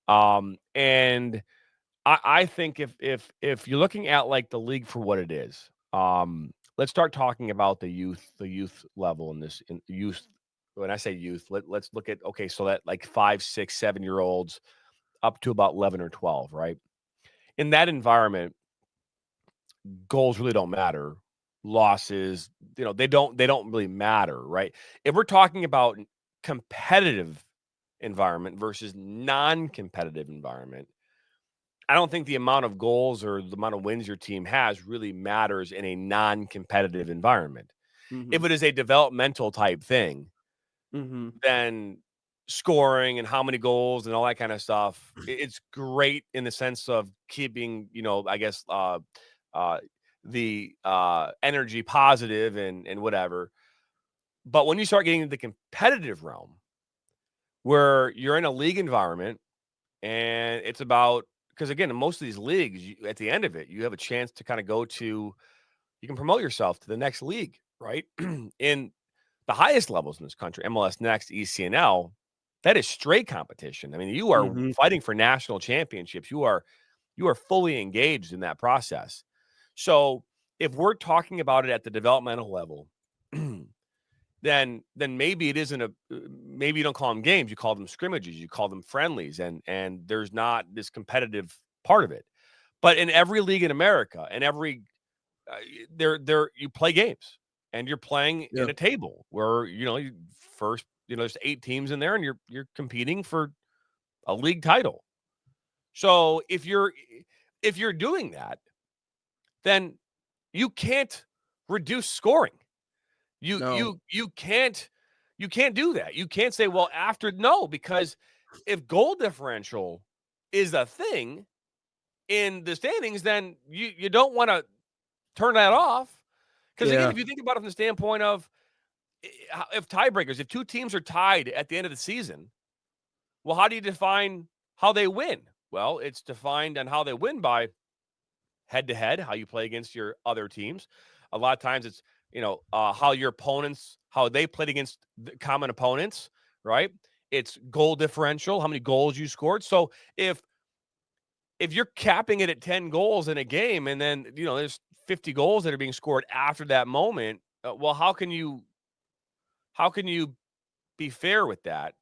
And I think if you're looking at like the league for what it is, let's start talking about the youth level in this in youth. When I say youth, let's look at okay, so that like 5, 6, 7 year olds up to about 11 or 12, right? In that environment, goals really don't matter. Losses, they don't really matter, right? If we're talking about competitive environment versus non-competitive environment, I don't think the amount of goals or the amount of wins your team has really matters in a non-competitive environment. If Mhm. it is a developmental type thing, Mhm. then scoring and how many goals and all that kind of stuff, it's great in the sense of keeping, I guess, uh, the energy positive and whatever. But when you start getting into the competitive realm, where you're in a league environment and it's about because again, in most of these leagues, at the end of it, you have a chance to kind of go to you can promote yourself to the next league, right? In the highest levels in this country, MLS Next, ECNL, that is straight competition. I mean, you are Mhm. fighting for national championships. You are fully engaged in that process. So if we're talking about it at the developmental level, then maybe it isn't maybe you don't call them games, you call them scrimmages, you call them friendlies, and there's not this competitive part of it. But in every league in America, and every there you play games, and you're playing in Yeah. a table where first there's 8 teams in there, and you're competing for a league title. So if you're doing that, then you can't reduce scoring. You No. you you can't you can't do that. You can't say, well, after no, because if goal differential is a thing in the standings, then you don't want to turn that off. Because again, Yeah. if you think about it from the standpoint of if tiebreakers, if two teams are tied at the end of the season, well, how do you define how they win? Well, it's defined on how they win by head to head, how you play against your other teams. A lot of times it's, how your opponents, how they played against the common opponents, right? It's goal differential, how many goals you scored. So if you're capping it at 10 goals in a game and then, there's 50 goals that are being scored after that moment, well, how can you be fair with that?